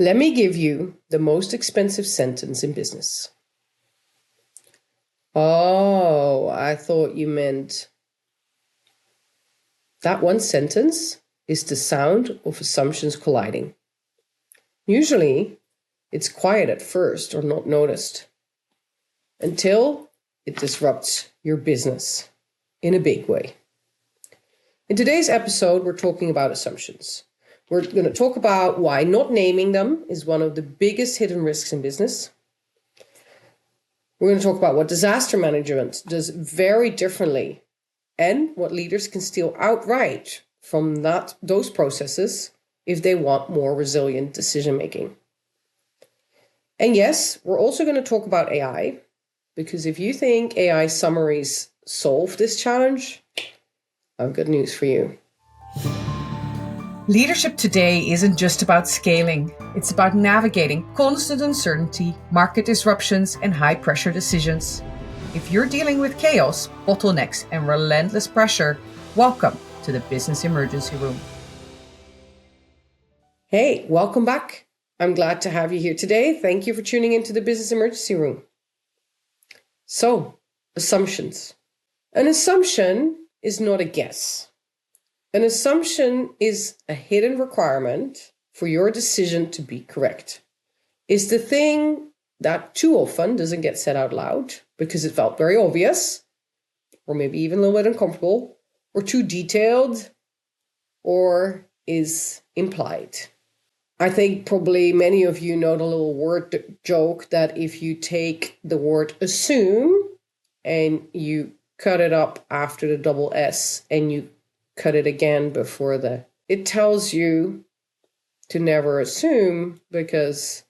Let me give you the most expensive sentence in business. Oh, I thought you meant that one sentence is the sound of assumptions colliding. Usually, it's quiet at first or not noticed until it disrupts your business in a big way. In today's episode, we're talking about assumptions. We're going to talk about why not naming them is one of the biggest hidden risks in business. We're going to talk about what disaster management does very differently and what leaders can steal outright from those processes if they want more resilient decision making. And yes, we're also going to talk about AI, because if you think AI summaries solve this challenge, I've good news for you. Leadership today isn't just about scaling. It's about navigating constant uncertainty, market disruptions, and high-pressure decisions. If you're dealing with chaos, bottlenecks, and relentless pressure, welcome to the Business Emergency Room. Hey, welcome back. I'm glad to have you here today. Thank you for tuning into the Business Emergency Room. So, assumptions. An assumption is not a guess. An assumption is a hidden requirement for your decision to be correct. It's the thing that too often doesn't get said out loud because it felt very obvious, or maybe even a little bit uncomfortable, or too detailed, or is implied. I think probably many of you know the little word joke that if you take the word assume and you cut it up after the double S and you cut it again before it tells you to never assume because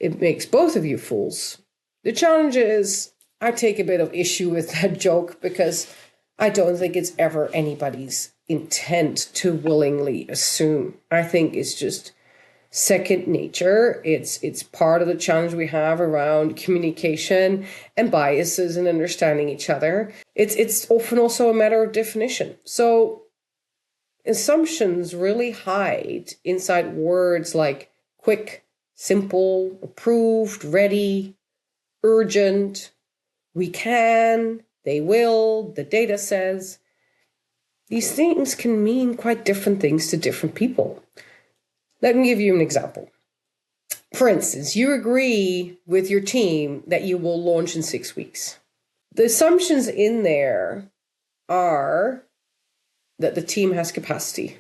it makes both of you fools. The challenge is I take a bit of issue with that joke because I don't think it's ever anybody's intent to willingly assume. I think it's just second nature. It's part of the challenge we have around communication and biases and understanding each other. It's often also a matter of definition. So assumptions really hide inside words like quick, simple, approved, ready, urgent, we can, they will, the data says. These things can mean quite different things to different people. Let me give you an example. For instance, you agree with your team that you will launch in 6 weeks. The assumptions in there are that the team has capacity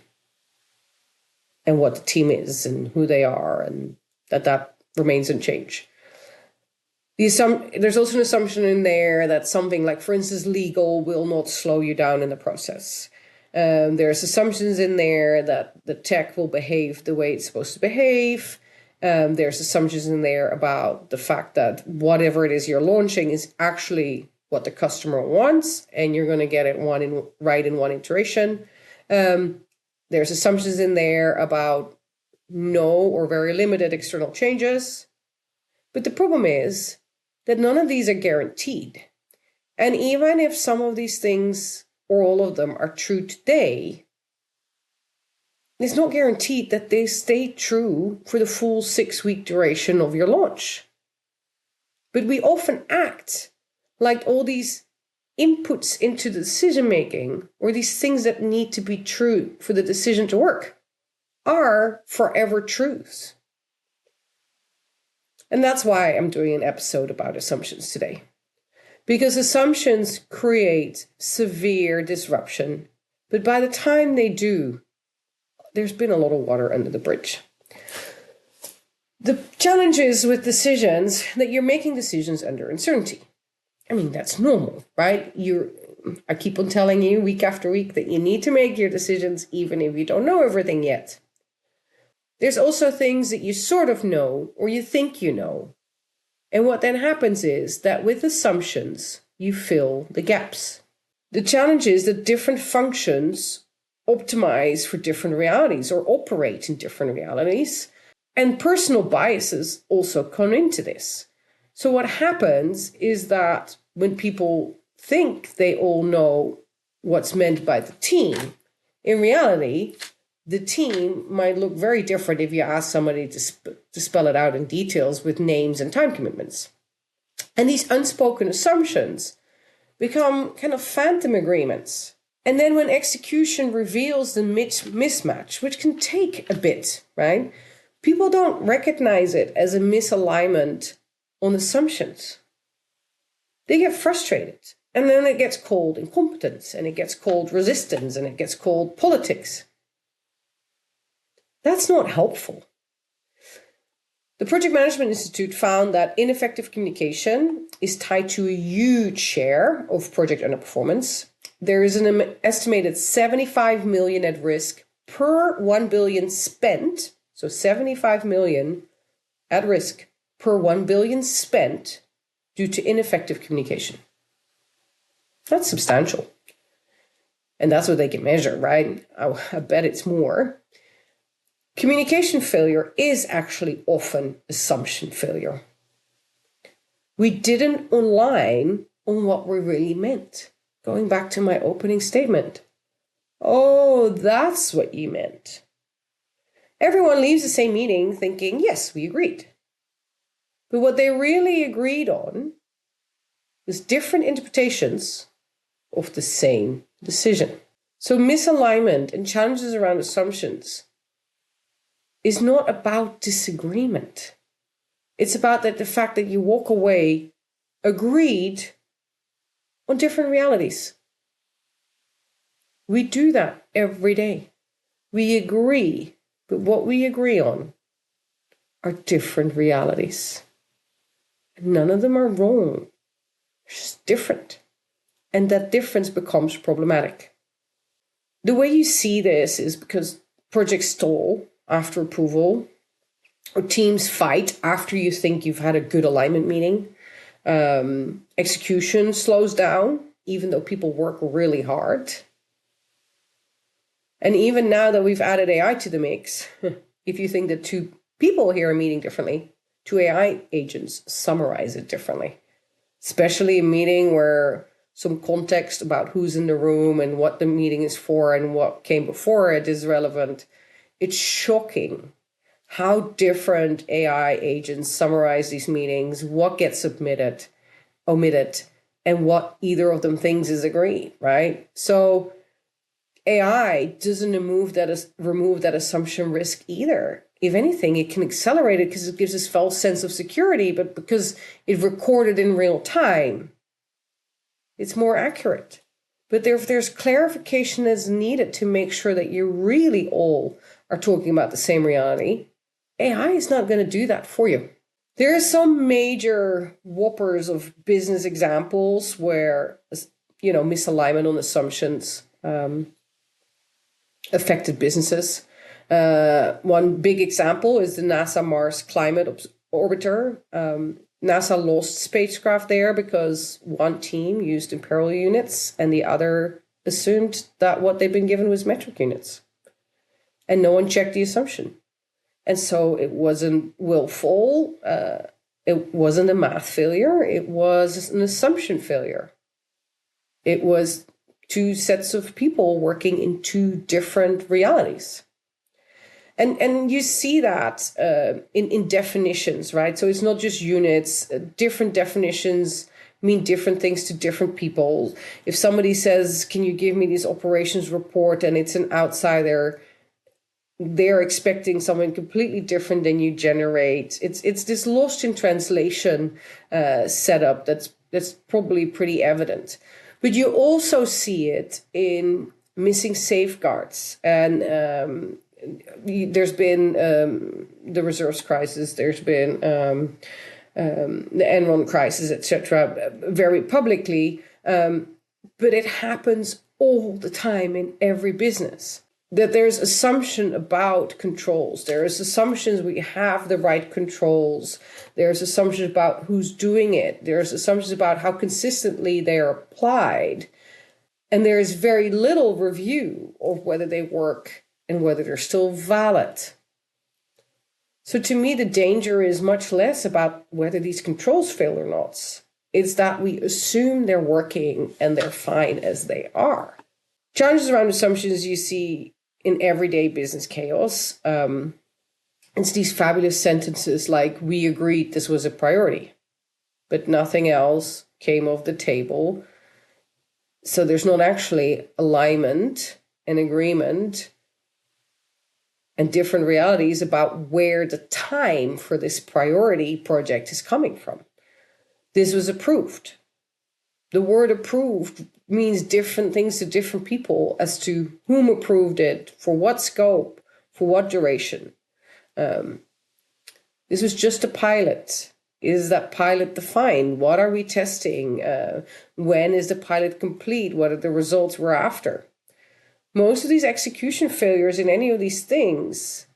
and what the team is and who they are, and that remains unchanged. There's also an assumption in there that something like, for instance, legal will not slow you down in the process. There's assumptions in there that the tech will behave the way it's supposed to behave. There's assumptions in there about the fact that whatever it is you're launching is actually what the customer wants, and you're going to get it right in one iteration. There's assumptions in there about no or very limited external changes. But the problem is that none of these are guaranteed. And even if some of these things or all of them are true today, it's not guaranteed that they stay true for the full 6-week duration of your launch. But we often act like all these inputs into the decision making, or these things that need to be true for the decision to work, are forever truths. And that's why I'm doing an episode about assumptions today. Because assumptions create severe disruption, but by the time they do, there's been a lot of water under the bridge. The challenge is with decisions that you're making decisions under uncertainty. I mean, that's normal, right? I keep on telling you week after week that you need to make your decisions even if you don't know everything yet. There's also things that you sort of know or you think you know. And what then happens is that with assumptions, you fill the gaps. The challenge is that different functions optimize for different realities or operate in different realities. And personal biases also come into this. So what happens is that when people think they all know what's meant by the team, in reality, the team might look very different if you ask somebody to spell it out in details with names and time commitments. And these unspoken assumptions become kind of phantom agreements. And then when execution reveals the mismatch, which can take a bit, right? People don't recognize it as a misalignment on assumptions. They get frustrated. And then it gets called incompetence, and it gets called resistance, and it gets called politics. That's not helpful. The Project Management Institute found that ineffective communication is tied to a huge share of project underperformance. There is an estimated 75 million at risk per 1 billion spent. So 75 million at risk per 1 billion spent due to ineffective communication. That's substantial. And that's what they can measure, right? I bet it's more. Communication failure is actually often assumption failure. We didn't align on what we really meant. Going back to my opening statement. Oh, that's what you meant. Everyone leaves the same meeting thinking, yes, we agreed. But what they really agreed on was different interpretations of the same decision. So misalignment and challenges around assumptions is not about disagreement. It's about the fact that you walk away agreed on different realities. We do that every day. We agree, but what we agree on are different realities. None of them are wrong. They're just different. And that difference becomes problematic. The way you see this is because projects stall after approval, or teams fight after you think you've had a good alignment meeting. Execution slows down, even though people work really hard. And even now that we've added AI to the mix, if you think that two people hear a meeting differently, two AI agents summarize it differently. Especially a meeting where some context about who's in the room and what the meeting is for and what came before it is relevant. It's shocking how different AI agents summarize these meetings, what gets omitted, and what either of them thinks is agreed, right? So AI doesn't remove that assumption risk either. If anything, it can accelerate it because it gives us false sense of security, but because it recorded in real time, it's more accurate. But if there's clarification that's needed to make sure that you really all are talking about the same reality, AI is not going to do that for you. There are some major whoppers of business examples where, misalignment on assumptions affected businesses. One big example is the NASA Mars Climate Orbiter. NASA lost spacecraft there because one team used imperial units and the other assumed that what they'd been given was metric units. And no one checked the assumption. And so it wasn't willful. It wasn't a math failure. It was an assumption failure. It was two sets of people working in two different realities. And you see that in definitions, right? So it's not just units. Different definitions mean different things to different people. If somebody says, can you give me this operations report, and it's an outsider, they're expecting something completely different than you generate. It's this lost in translation setup that's probably pretty evident. But you also see it in missing safeguards. And there's been the reserves crisis, there's been the Enron crisis, etc., very publicly. But it happens all the time in every business. That there's assumption about controls. There's assumptions we have the right controls. There's assumptions about who's doing it. There's assumptions about how consistently they're applied. And there is very little review of whether they work and whether they're still valid. So to me, the danger is much less about whether these controls fail or not. It's that we assume they're working and they're fine as they are. Challenges around assumptions you see in everyday business chaos. It's these fabulous sentences like, we agreed this was a priority, but nothing else came off the table. So there's not actually alignment and agreement and different realities about where the time for this priority project is coming from. This was approved. The word approved means different things to different people as to whom approved it, for what scope, for what duration. This was just a pilot. Is that pilot defined? What are we testing? When is the pilot complete? What are the results we're after? Most of these execution failures in any of these things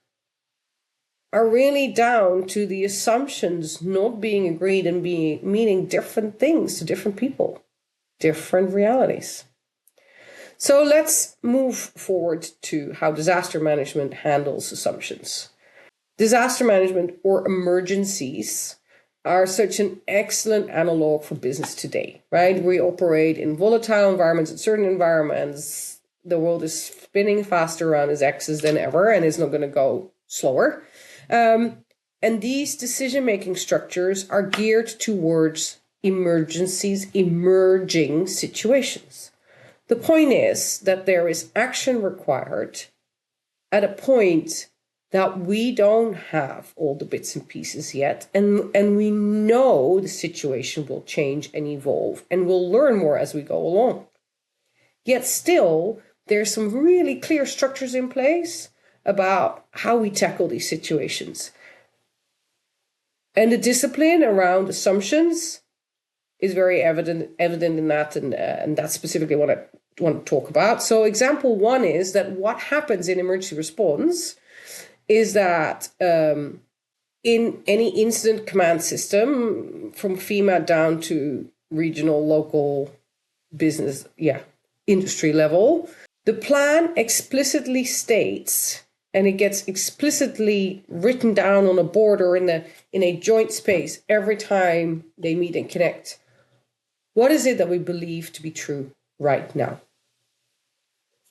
are really down to the assumptions not being agreed and meaning different things to different people, different realities. So let's move forward to how disaster management handles assumptions. Disaster management or emergencies are such an excellent analog for business today, right? We operate in volatile environments, in certain environments. The world is spinning faster around its axis than ever, and it's not going to go slower. And these decision-making structures are geared towards emergencies, emerging situations. The point is that there is action required at a point that we don't have all the bits and pieces yet, and we know the situation will change and evolve, and we'll learn more as we go along. Yet still, there's some really clear structures in place about how we tackle these situations. And the discipline around assumptions is very evident in that, and that's specifically what I want to talk about. So example one is that what happens in emergency response is that in any incident command system, from FEMA down to regional, local, business, industry level, the plan explicitly states, and it gets explicitly written down on a board or in a joint space every time they meet and connect. What is it that we believe to be true right now?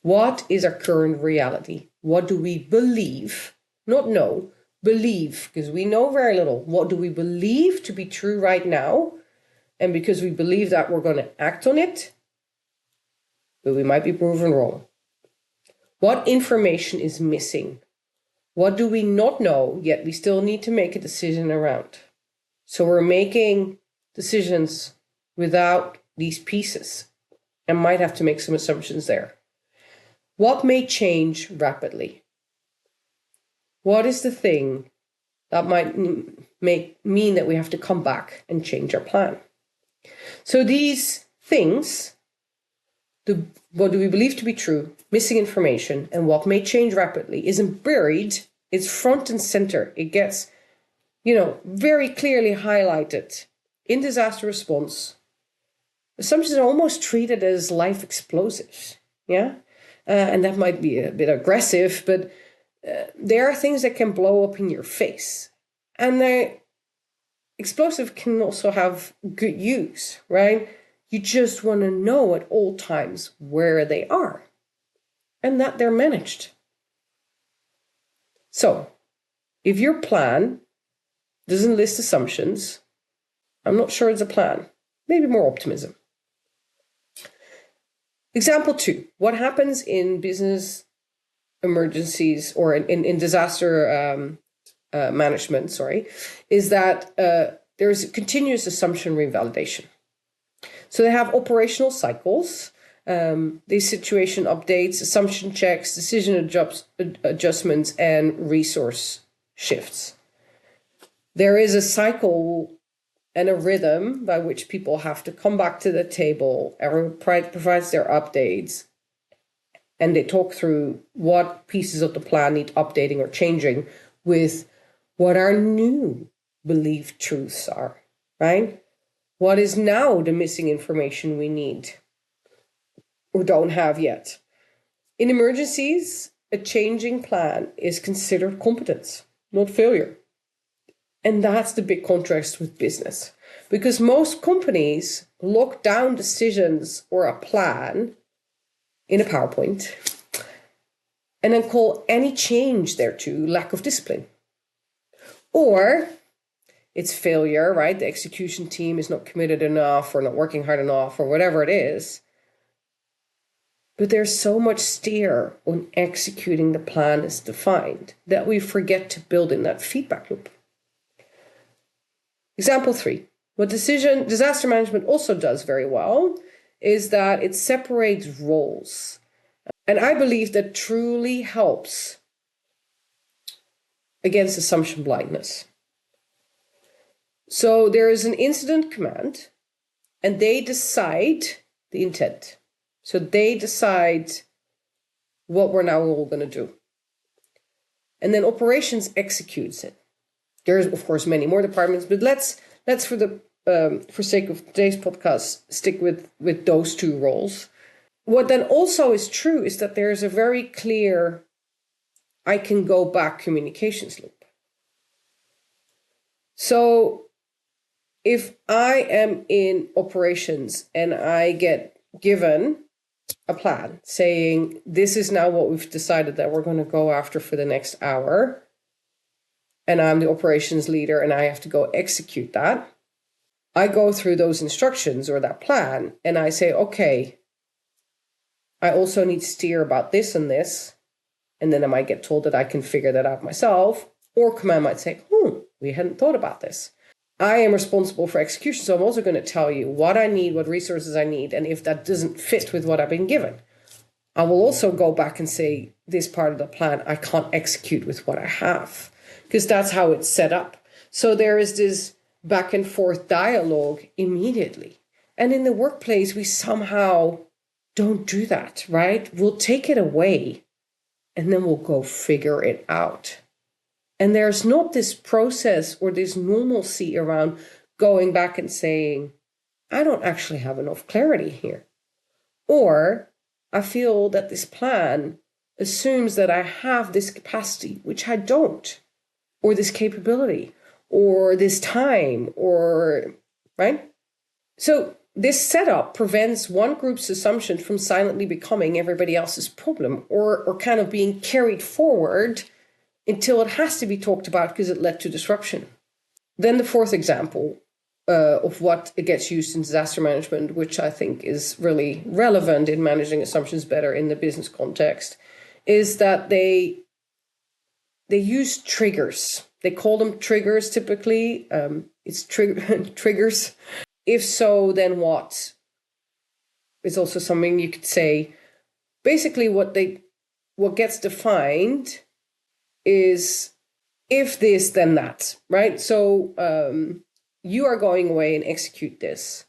What is our current reality? What do we believe? Not know, believe, because we know very little. What do we believe to be true right now? And because we believe that, we're going to act on it, but we might be proven wrong. What information is missing? What do we not know, yet we still need to make a decision around? So we're making decisions without these pieces and might have to make some assumptions there. What may change rapidly? What is the thing that might mean that we have to come back and change our plan? So these things, what do we believe to be true, missing information, and what may change rapidly, isn't buried, it's front and center. It gets, very clearly highlighted in disaster response. Assumptions are almost treated as life explosives, and that might be a bit aggressive, but there are things that can blow up in your face. And the explosive can also have good use, right? You just want to know at all times where they are and that they're managed. So, if your plan doesn't list assumptions, I'm not sure it's a plan. Maybe more optimism. Example 2. What happens in business emergencies or in disaster management, is that there's continuous assumption revalidation. So they have operational cycles, these situation updates, assumption checks, decision adjustments, and resource shifts. There is a cycle and a rhythm by which people have to come back to the table. Everyone provides their updates, and they talk through what pieces of the plan need updating or changing with what our new believed truths are, right? What is now the missing information we need or don't have yet? In emergencies, a changing plan is considered competence, not failure. And that's the big contrast with business, because most companies lock down decisions or a plan in a PowerPoint and then call any change thereto lack of discipline. Or it's failure, right? The execution team is not committed enough or not working hard enough or whatever it is. But there's so much steer on executing the plan as defined that we forget to build in that feedback loop. Example 3. What disaster management also does very well is that it separates roles. And I believe that truly helps against assumption blindness. So there is an incident command, and they decide the intent. So they decide what we're now all going to do. And then operations executes it. There's, of course, many more departments, but let's for sake of today's podcast, stick with those two roles. What then also is true is that there's a very clear I can go back communications loop. So if I am in operations and I get given a plan saying, this is now what we've decided that we're going to go after for the next hour, and I'm the operations leader and I have to go execute that, I go through those instructions or that plan and I say, okay, I also need to steer about this and this. And then I might get told that I can figure that out myself. Or command might say, we hadn't thought about this. I am responsible for execution, so I'm also going to tell you what I need, what resources I need, and if that doesn't fit with what I've been given. I will also go back and say, this part of the plan, I can't execute with what I have, because that's how it's set up. So there is this back and forth dialogue immediately. And in the workplace, we somehow don't do that, right? We'll take it away and then we'll go figure it out. And there's not this process or this normalcy around going back and saying, I don't actually have enough clarity here. Or I feel that this plan assumes that I have this capacity, which I don't, or this capability, or this time, or, right? So this setup prevents one group's assumption from silently becoming everybody else's problem, or kind of being carried forward until it has to be talked about because it led to disruption. Then the fourth example of what gets used in disaster management, which I think is really relevant in managing assumptions better in the business context, is that they use triggers. They call them triggers typically. It's triggers. If so, then what? It's also something you could say. Basically, what gets defined is if this, then that, right? So you are going away and execute this,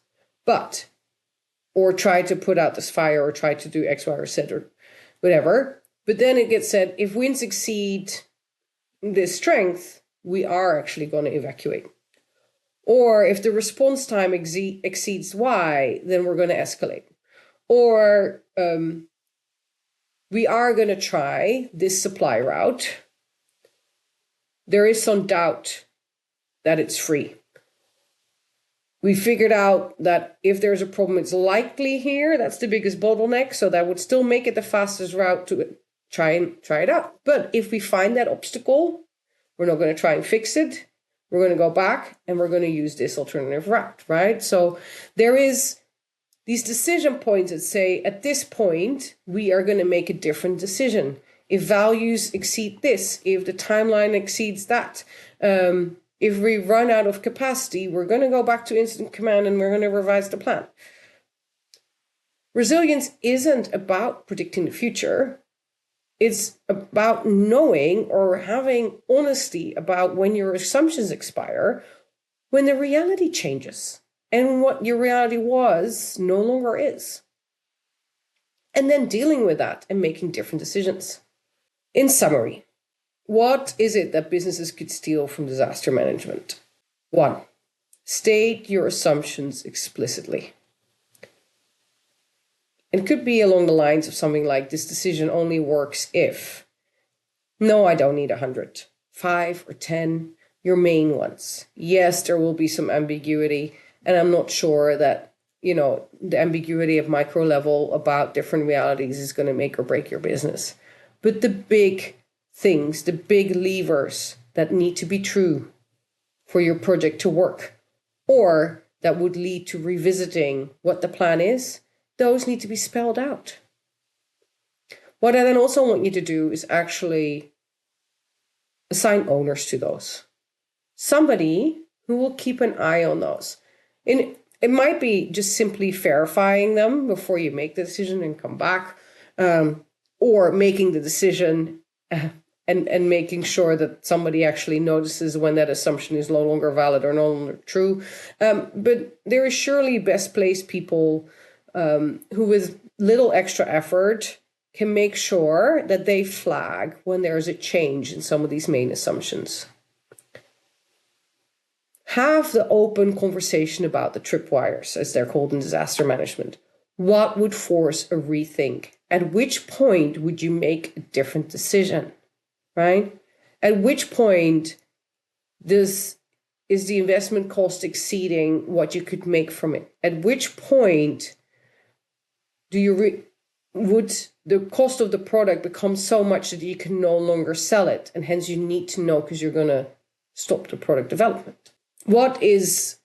or try to put out this fire, or try to do X, Y, or Z, or whatever. But then it gets said, if winds exceed this strength, we are actually going to evacuate. Or if the response time exceeds Y, then we're going to escalate. Or we are going to try this supply route. There is some doubt that it's free. We figured out that if there's a problem, it's likely here. That's the biggest bottleneck. So that would still make it the fastest route to try it out. But if we find that obstacle, we're not going to try and fix it. We're going to go back and we're going to use this alternative route, right? So there is these decision points that say, at this point, we are going to make a different decision. If values exceed this, if the timeline exceeds that, if we run out of capacity, we're going to go back to incident command and we're going to revise the plan. Resilience isn't about predicting the future. It's about knowing or having honesty about when your assumptions expire, when the reality changes, and what your reality was no longer is. And then dealing with that and making different decisions. In summary, what is it that businesses could steal from disaster management? 1, state your assumptions explicitly. It could be along the lines of something like, this decision only works if. No, I don't need 100. 5 or 10, your main ones. Yes, there will be some ambiguity, and I'm not sure that, the ambiguity of micro level about different realities is going to make or break your business. but the big things, the big levers that need to be true for your project to work, or that would lead to revisiting what the plan is, those need to be spelled out. What I then also want you to do is actually assign owners to those. Somebody who will keep an eye on those. And it might be just simply verifying them before you make the decision and come back, or making the decision and making sure that somebody actually notices when that assumption is no longer valid or no longer true. But there is surely best placed people who with little extra effort can make sure that they flag when there is a change in some of these main assumptions. Have the open conversation about the tripwires, as they're called in disaster management. What would force a rethink? At which point would you make a different decision, right? At which point is the investment cost exceeding what you could make from it? At which point would the cost of the product become so much that you can no longer sell it, and hence you need to know because you're going to stop the product development? What is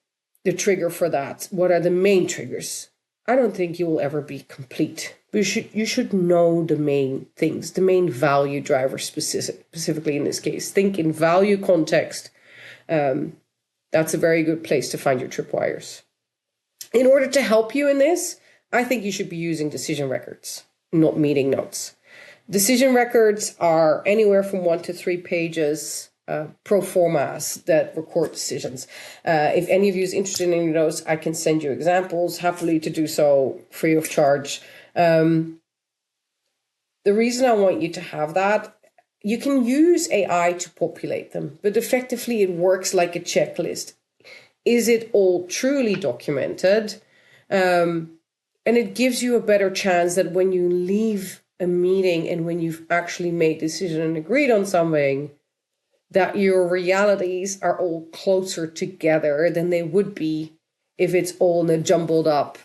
the trigger for that? What are the main triggers? I don't think you will ever be complete. But you should know the main things, the main value drivers specifically in this case. Think in value context. That's a very good place to find your tripwires. In order to help you in this, I think you should be using decision records, not meeting notes. Decision records are anywhere from 1 to 3 pages, pro formas that record decisions. If any of you is interested in any of those, I can send you examples, happily to do so free of charge. The reason I want you to have that, you can use AI to populate them, but effectively it works like a checklist. Is it all truly documented? And it gives you a better chance that when you leave a meeting and when you've actually made a decision and agreed on something, that your realities are all closer together than they would be if it's all in a jumbled up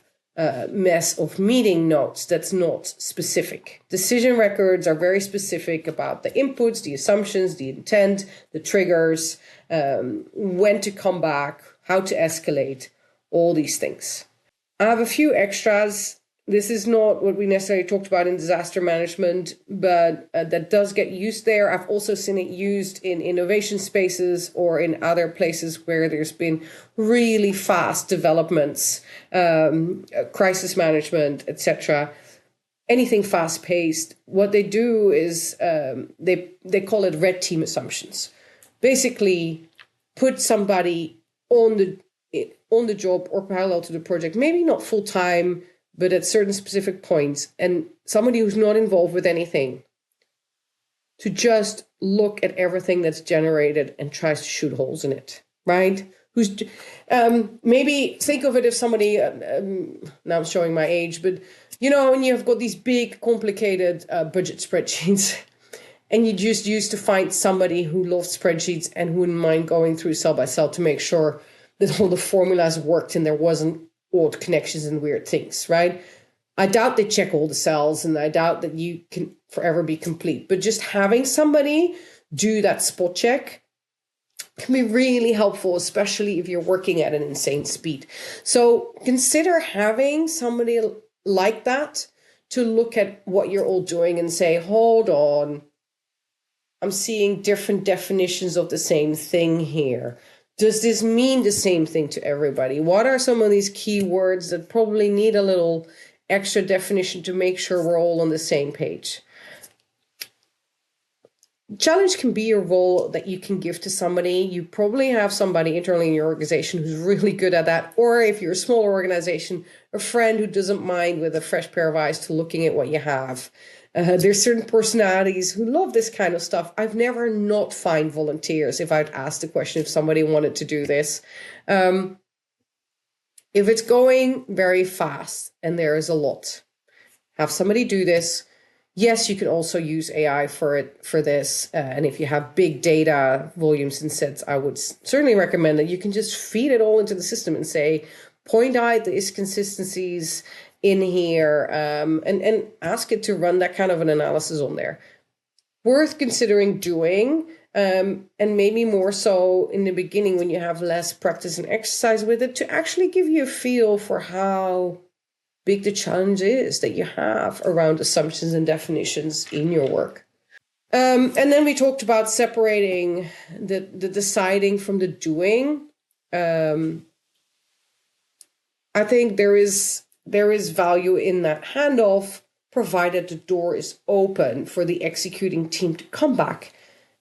mess of meeting notes that's not specific. Decision records are very specific about the inputs, the assumptions, the intent, the triggers, when to come back, how to escalate, all these things. I have a few extras. This is not what we necessarily talked about in disaster management, but that does get used there. I've also seen it used in innovation spaces or in other places where there's been really fast developments, crisis management, etc. Anything fast-paced. What they do is they call it red team assumptions. Basically, put somebody on the job or parallel to the project, maybe not full-time, but at certain specific points, and somebody who's not involved with anything to just look at everything that's generated and tries to shoot holes in it, right? Who's maybe think of it if somebody, now I'm showing my age, but you know, when you've got these big, complicated budget spreadsheets, and you just used to find somebody who loves spreadsheets and who wouldn't mind going through cell by cell to make sure that all the formulas worked and there wasn't odd connections and weird things, right? I doubt they check all the cells, and I doubt that you can forever be complete. But just having somebody do that spot check can be really helpful, especially if you're working at an insane speed. So consider having somebody like that to look at what you're all doing and say, hold on, I'm seeing different definitions of the same thing here. Does this mean the same thing to everybody? What are some of these keywords that probably need a little extra definition to make sure we're all on the same page? Challenge can be a role that you can give to somebody. You probably have somebody internally in your organization who's really good at that. Or if you're a smaller organization, a friend who doesn't mind with a fresh pair of eyes to looking at what you have. There's certain personalities who love this kind of stuff. I've never not find volunteers if I'd asked the question if somebody wanted to do this. If it's going very fast and there is a lot, have somebody do this. Yes, you can also use AI for this. And if you have big data volumes and sets, I would certainly recommend that you can just feed it all into the system and say, point out the inconsistencies in here, and ask it to run that kind of an analysis on there. worth considering doing, and maybe more so in the beginning when you have less practice and exercise with it, to actually give you a feel for how big the challenge is that you have around assumptions and definitions in your work. And then we talked about separating the deciding from the doing. I think there is value in that handoff, provided the door is open for the executing team to come back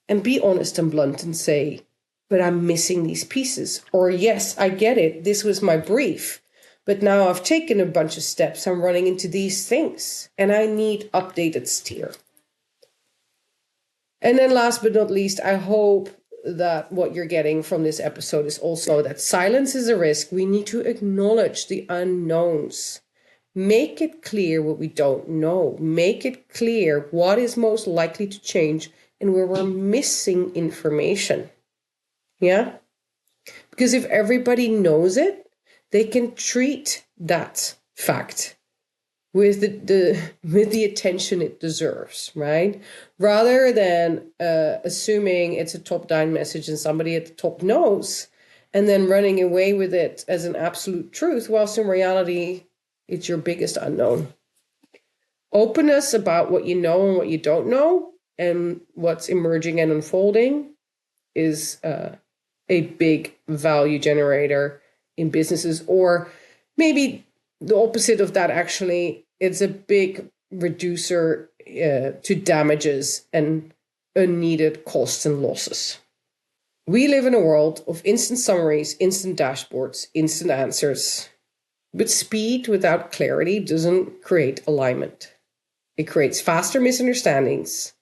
and be honest and blunt and say, but I'm missing these pieces. Or yes, I get it. This was my brief. But now I've taken a bunch of steps. I'm running into these things and I need updated steer. And then last but not least, I hope that what you're getting from this episode is also that silence is a risk. We need to acknowledge the unknowns. Make it clear what we don't know. Make it clear what is most likely to change and where we're missing information. Yeah? Because if everybody knows it, they can treat that fact with the attention it deserves, right? Rather than assuming it's a top-down message and somebody at the top knows, and then running away with it as an absolute truth, whilst in reality, it's your biggest unknown. Openness about what you know and what you don't know, and what's emerging and unfolding, is a big value generator in businesses. Or maybe the opposite of that, actually, it's a big reducer to damages and unneeded costs and losses. We live in a world of instant summaries, instant dashboards, instant answers. But speed without clarity doesn't create alignment. It creates faster misunderstandings.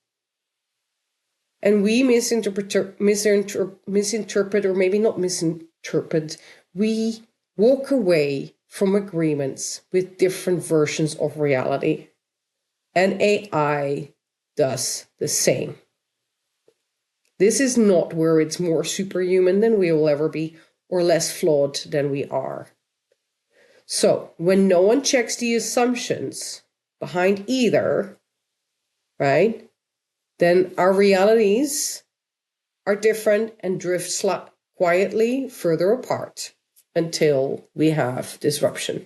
And we misinterpret, or maybe not misinterpret, we walk away from agreements with different versions of reality. And AI does the same. This is not where it's more superhuman than we will ever be, or less flawed than we are. So when no one checks the assumptions behind either, right, then our realities are different and drift quietly further apart until we have disruption.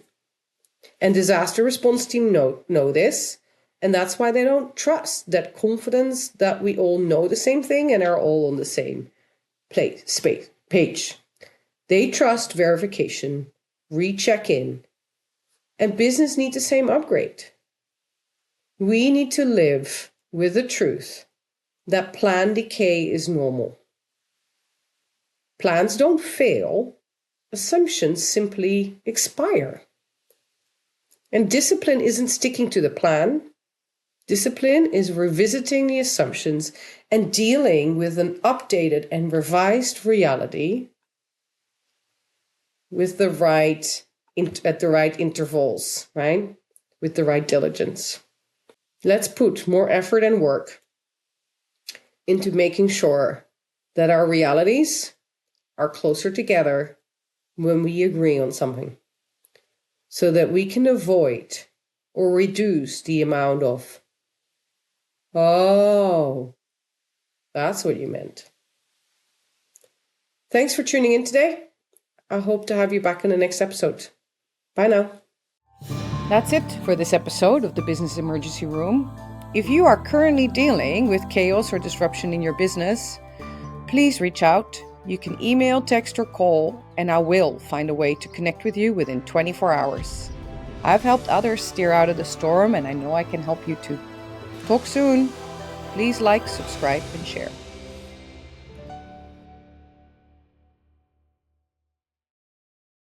And disaster response team know this, and that's why they don't trust that confidence that we all know the same thing and are all on the same page. They trust verification, recheck in, and business need the same upgrade. We need to live with the truth that plan decay is normal. Plans don't fail, assumptions simply expire. And discipline isn't sticking to the plan. Discipline is revisiting the assumptions and dealing with an updated and revised reality with at the right intervals, right? With the right diligence. Let's put more effort and work into making sure that our realities are closer together when we agree on something, so that we can avoid or reduce the amount of, oh, that's what you meant. Thanks for tuning in today. I hope to have you back in the next episode. Bye now. That's it for this episode of the Business Emergency Room. If you are currently dealing with chaos or disruption in your business, please reach out. You can email, text, or call, and I will find a way to connect with you within 24 hours. I've helped others steer out of the storm, and I know I can help you too. Talk soon. Please like, subscribe, and share.